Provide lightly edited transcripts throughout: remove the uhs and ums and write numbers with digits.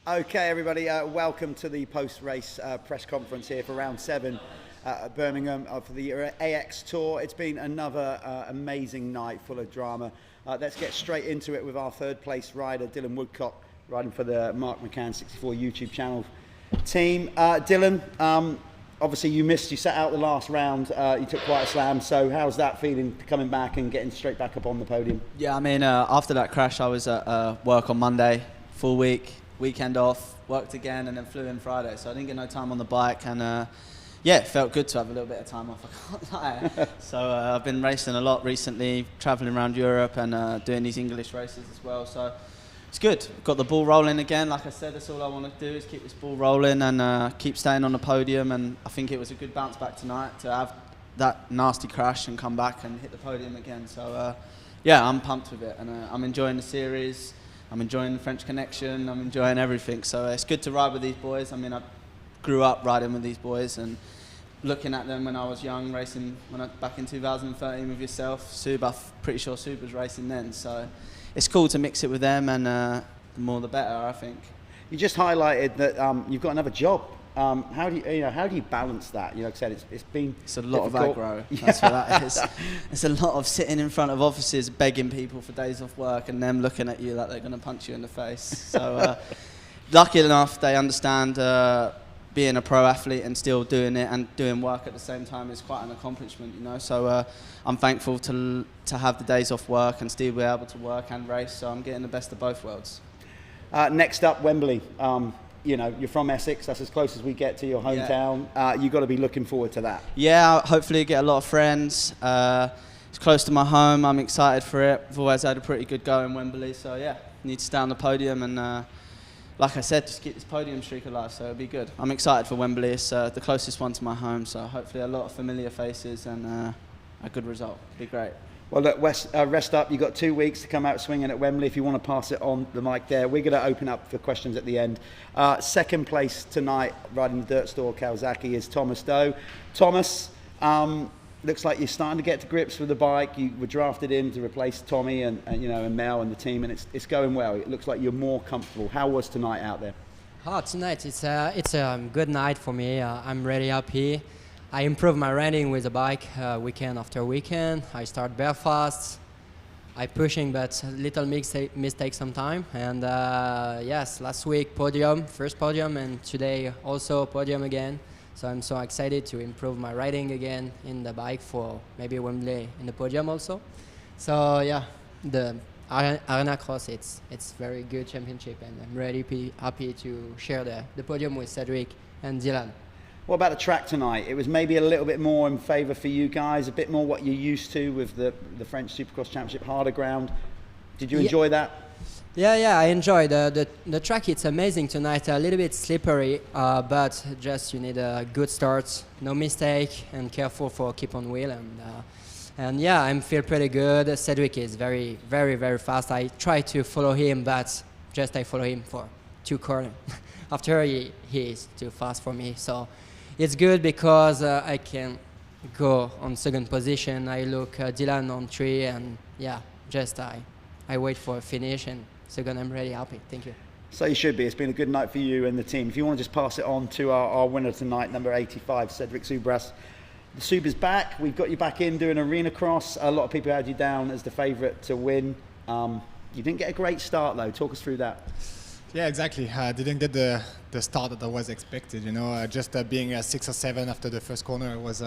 Okay, everybody, welcome to the post-race press conference here for round 7 at Birmingham for the AX Tour. It's been another amazing night full of drama. Let's get straight into it with our third place rider, Dylan Woodcock, riding for the Mark McCann 64 YouTube channel team. Dylan, obviously you sat out the last round, you took quite a slam, so how's that feeling coming back and getting straight back up on the podium? Yeah, I mean, after that crash I was at work on Monday, full weekend off, worked again, and then flew in Friday, so I didn't get no time on the bike, and yeah, it felt good to have a little bit of time off, I can't lie. So I've been racing a lot recently, travelling around Europe and doing these English races as well, so it's good. Got the ball rolling again. Like I said, that's all I want to do is keep this ball rolling and keep staying on the podium, and I think it was a good bounce back tonight to have that nasty crash and come back and hit the podium again. So yeah, I'm pumped with it, and I'm enjoying the series. I'm enjoying the French Connection. I'm enjoying everything. So it's good to ride with these boys. I mean, I grew up riding with these boys and looking at them when I was young, racing back in 2013 with yourself. Sub, I'm pretty sure Sub was racing then. So it's cool to mix it with them, and the more the better, I think. You just highlighted that you've got another job. How do you balance that? You know, like I said, it's a lot difficult. of aggro. That's what that is. It's a lot of sitting in front of offices begging people for days off work and them looking at you like they're going to punch you in the face. So lucky enough, they understand being a pro athlete and still doing it and doing work at the same time is quite an accomplishment, you know. So I'm thankful to have the days off work and still be able to work and race. So I'm getting the best of both worlds. Next up, Wembley. You know, you're from Essex, that's as close as we get to your hometown. Yeah. You've got to be looking forward to that. Yeah, hopefully get a lot of friends. It's close to my home, I'm excited for it. I've always had a pretty good go in Wembley, so yeah, need to stay on the podium and, like I said, just keep this podium streak alive, so it'll be good. I'm excited for Wembley, it's the closest one to my home, so hopefully a lot of familiar faces and a good result. It'll be great. Well, look, rest up. You've got 2 weeks to come out swinging at Wembley. If you want to pass it on the mic there, we're going to open up for questions at the end. Second place tonight, riding the Dirt Store Kawasaki, is Thomas Doe. Thomas, looks like you're starting to get to grips with the bike. You were drafted in to replace Tommy and Mel and the team, and it's going well. It looks like you're more comfortable. How was tonight out there? Tonight it's a good night for me. I'm really happy. I improve my riding with the bike weekend after weekend. I start bare fast. I pushing, but little mistake sometime. And yes, last week podium, first podium, and today also podium again. So I'm so excited to improve my riding again in the bike for maybe Wembley in the podium also. So yeah, the Arenacross, it's very good championship, and I'm really happy to share the podium with Cedric and Dylan. What about the track tonight? It was maybe a little bit more in favour for you guys, a bit more what you're used to with the French Supercross Championship, harder ground. Did you enjoy that? Yeah, I enjoy the track. It's amazing tonight. A little bit slippery, but just you need a good start, no mistake, and careful for keep on wheel. And yeah, I feel pretty good. Cedric is very, very, very fast. I try to follow him, but just I follow him for 2 corners. After he is too fast for me, so it's good because I can go on second position. I look Dylan on 3, and yeah, just I wait for a finish, and second I'm really happy. Thank you. So you should be. It's been a good night for you and the team. If you want to just pass it on to our winner tonight, number 85, Cedric Subras. The Sub is back. We've got you back in doing Arenacross. A lot of people had you down as the favourite to win. You didn't get a great start though. Talk us through that. Yeah, exactly. I didn't get the start that I was expected. You know, just being 6 or 7 after the first corner was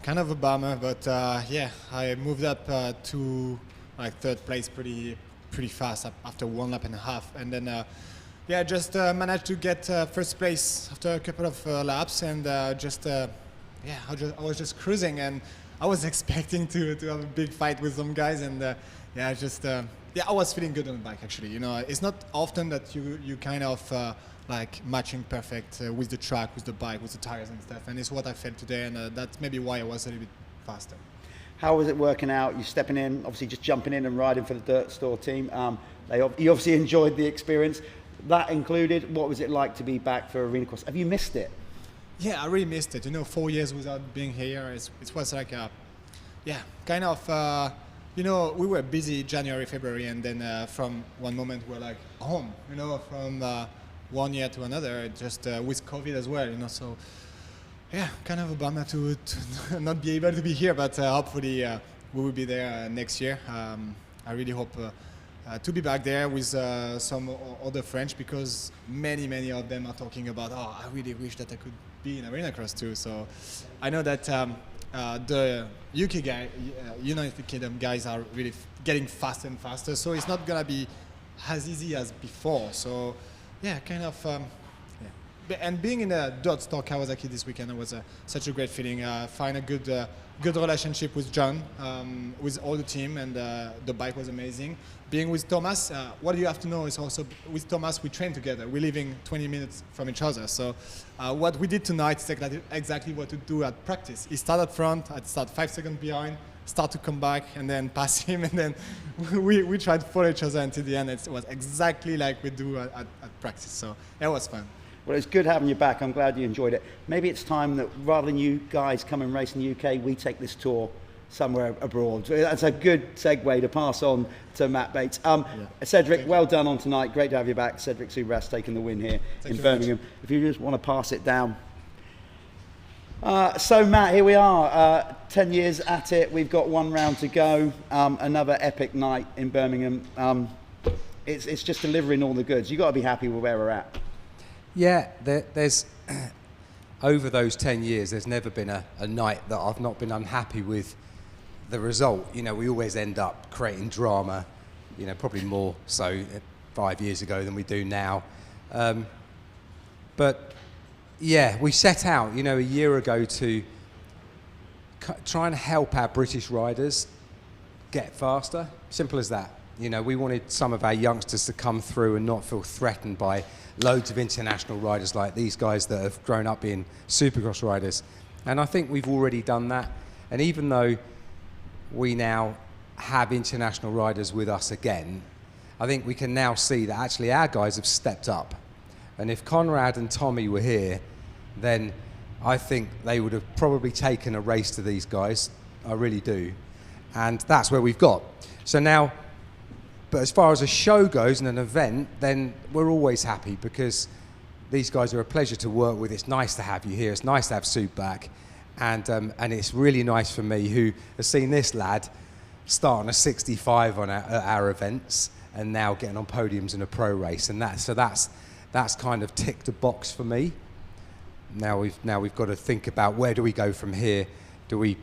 kind of a bummer. But yeah, I moved up to like 3rd place pretty fast after 1 lap and a half, and then yeah, just managed to get 1st place after a couple of laps, and yeah, I was just cruising, and I was expecting to have a big fight with some guys, and yeah, just. Yeah, I was feeling good on the bike actually. You know, it's not often that you kind of like matching perfect with the track, with the bike, with the tires and stuff. And it's what I felt today, and that's maybe why I was a little bit faster. How was it working out? You stepping in, obviously just jumping in and riding for the Dirt Store team. You obviously enjoyed the experience. That included, what was it like to be back for Arenacross? Have you missed it? Yeah, I really missed it. You know, 4 years without being here, it was like yeah, kind of. You know, we were busy January, February, and then from one moment we're like home. You know, from one year to another, just with COVID as well, so yeah, kind of a bummer to not be able to be here, but hopefully we will be there next year. I really hope to be back there with some other French, because many of them are talking about, I really wish that I could be in Arenacross too. So I know that the UK guy, United Kingdom guys are really getting faster and faster, so it's not gonna be as easy as before. So yeah, kind of and being in a Dot Store Kawasaki this weekend was such a great feeling. Find a good relationship with John, with all the team, and the bike was amazing. Being with Thomas, what you have to know is also with Thomas we train together. We're living 20 minutes from each other. So what we did tonight is exactly what to do at practice. He started front, I'd start 5 seconds behind, start to come back, and then pass him, and then we tried to follow each other until the end. It was exactly like we do at practice. So it was fun. Well, it's good having you back. I'm glad you enjoyed it. Maybe it's time that rather than you guys come and race in the UK, we take this tour somewhere abroad. That's a good segue to pass on to Matt Bates. Cedric, well done on tonight. Great to have you back. Cedric Subras taking the win here in Birmingham. If you just want to pass it down. So Matt, here we are, 10 years at it. We've got one round to go. Another epic night in Birmingham. It's just delivering all the goods. You've got to be happy with where we're at. Yeah, there's over those 10 years, there's never been a night that I've not been unhappy with the result. We always end up creating drama, probably more so 5 years ago than we do now. But yeah, we set out, a year ago to try and help our British riders get faster. Simple as that. We wanted some of our youngsters to come through and not feel threatened by loads of international riders like these guys that have grown up being Supercross riders. And I think we've already done that. And even though we now have international riders with us again, I think we can now see that actually our guys have stepped up. And if Conrad and Tommy were here, then I think they would have probably taken a race to these guys. I really do. And that's where we've got. So now, but as far as a show goes and an event, then we're always happy because these guys are a pleasure to work with. It's nice to have you here. It's nice to have Sue back. And it's really nice for me, who has seen this lad start on a 65 on our events and now getting on podiums in a pro race. And that's kind of ticked a box for me. Now we've got to think about where do we go from here? Do we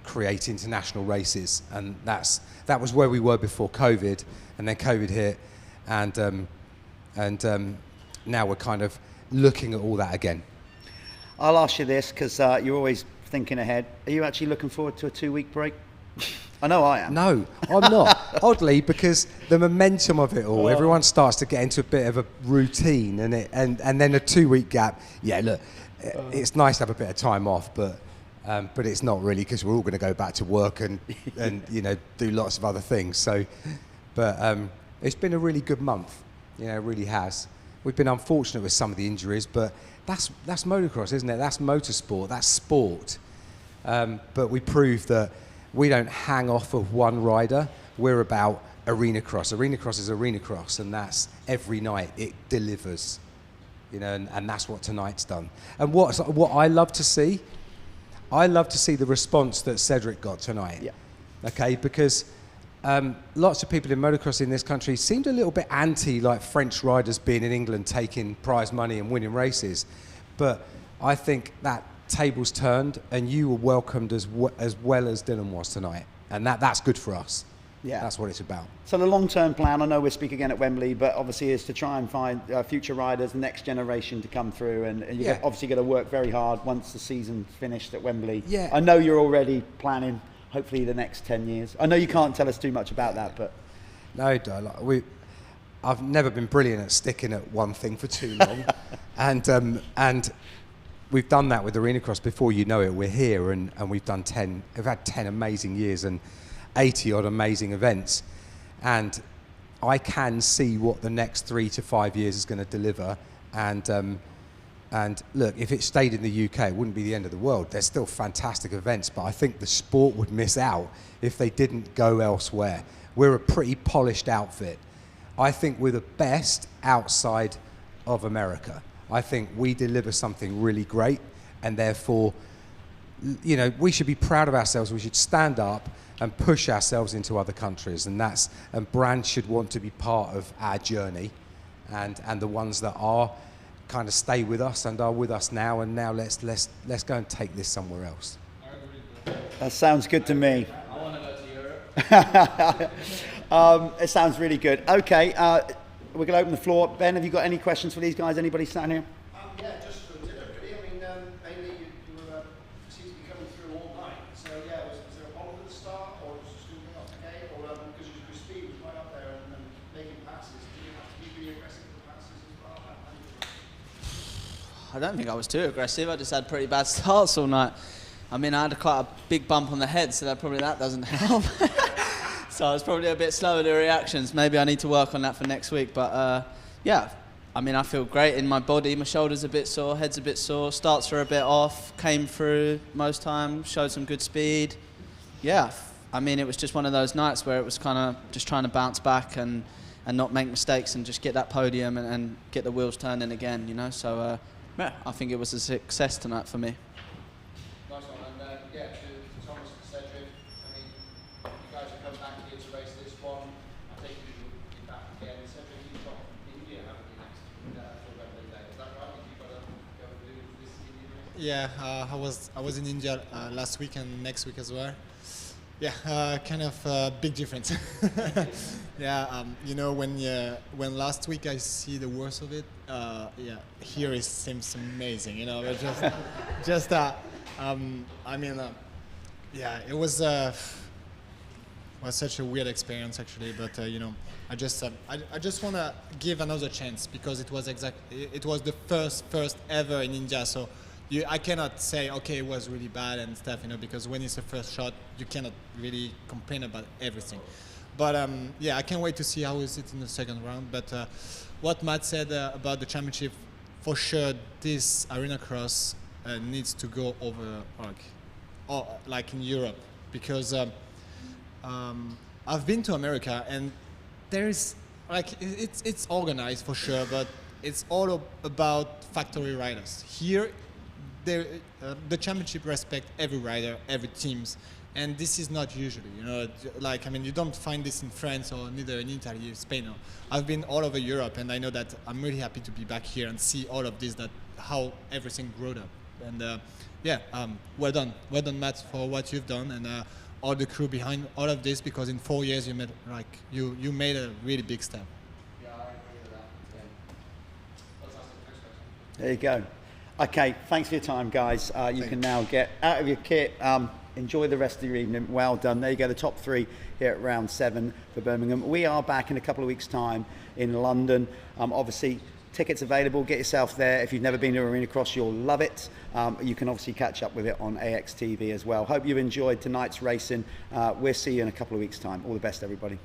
create international races, and that was where we were before COVID, and then COVID hit, and now we're kind of looking at all that again. I'll ask you this because you're always thinking ahead. Are you actually looking forward to a 2-week break? I know I am. No, I'm not. Oddly, because the momentum of it all, everyone starts to get into a bit of a routine, and then a 2-week gap. Yeah, look, it's nice to have a bit of time off, but it's not really, because we're all going to go back to work and do lots of other things. So, but it's been a really good month. It really has. We've been unfortunate with some of the injuries, but that's motocross, isn't it? That's motorsport. That's sport. But we proved that we don't hang off of one rider. We're about Arenacross. Arenacross is Arenacross, and that's every night it delivers. And that's what tonight's done. And what I love to see. I love to see the response that Cedric got tonight. Yeah. Okay, because lots of people in motocross in this country seemed a little bit anti, like French riders being in England taking prize money and winning races. But I think that tables turned, and you were welcomed as well as Dylan was tonight, and that's good for us. Yeah, that's what it's about. So the long-term plan, I know we'll speak again at Wembley, but obviously is to try and find future riders, the next generation to come through, and you're obviously going to work very hard once the season's finished at Wembley. Yeah. I know you're already planning, hopefully, the next 10 years. I know you can't tell us too much about that, but... No, I've never been brilliant at sticking at one thing for too long, and we've done that with Arenacross. Before you know it, we're here, and we've had 10 amazing years, and 80 odd amazing events, and I can see what the next 3 to 5 years is going to deliver. And look, if it stayed in the UK, it wouldn't be the end of the world. There's still fantastic events, but I think the sport would miss out if they didn't go elsewhere. We're a pretty polished outfit. I think we're the best outside of America. I think we deliver something really great, and therefore, you know, we should be proud of ourselves. We should stand up and push ourselves into other countries, and brands should want to be part of our journey, and the ones that are kind of stay with us and are with us now. And now let's go and take this somewhere else. That sounds good to me. I want to go to Europe. It sounds really good. Okay, we're going to open the floor. Ben, have you got any questions for these guys? Anybody standing here? Yeah, just for dinner, really. I mean, mainly you seem to be coming through all night. So, yeah, was there a problem at the start, or was it just doing okay? Or because your speed was right up there and making passes, did you have to be really aggressive with the passes as well? I don't think I was too aggressive. I just had pretty bad starts all night. I mean, I had quite a big bump on the head, so that doesn't help. So I was probably a bit slow in the reactions. Maybe I need to work on that for next week. But yeah, I mean, I feel great in my body. My shoulder's a bit sore, head's a bit sore, starts are a bit off, came through most times, showed some good speed. Yeah, I mean, it was just one of those nights where it was kind of just trying to bounce back and not make mistakes and just get that podium and get the wheels turning again, you know. So yeah, I think it was a success tonight for me. Nice one. And yeah, to Thomas and Cedric, I mean, you guys have come back here to race this one. I think you'll be back again. Cedric, you've got India, haven't you, next for Wembley Day? Is that right? You've got to go and do this Indian race? Yeah, I was in India last week and next week as well. Yeah, kind of big difference. Yeah, you know, when last week I see the worst of it, yeah, here it seems amazing. You know, it's just I mean, yeah, it was such a weird experience actually. But you know, I just want to give another chance because it was the first ever in India. So. I cannot say, okay, it was really bad and stuff, you know, because when it's a first shot, you cannot really complain about everything. But yeah, I can't wait to see how is it in the second round. But what Matt said about the championship, for sure, this Arenacross needs to go over like in Europe, because I've been to America and there is like it's organized for sure, but it's all about factory riders. Here, the championship respect every rider, every teams, and this is not usually, you know, like, I mean, you don't find this in France or neither in Italy, Spain. I've been all over Europe, and I know that I'm really happy to be back here and see all of this, that how everything grew up. And yeah, well done, Matt, for what you've done, and all the crew behind all of this, because in 4 years you made a really big step. Yeah, I agree with that. Yeah. Fantastic. Thanks, guys. There you go. Okay, thanks for your time, guys. You can now get out of your kit. Enjoy the rest of your evening. Well done. There you go, the top three here at round 7 for Birmingham. We are back in a couple of weeks' time in London. Obviously, tickets available. Get yourself there. If you've never been to Arenacross, you'll love it. You can obviously catch up with it on AXTV as well. Hope you've enjoyed tonight's racing. We'll see you in a couple of weeks' time. All the best, everybody.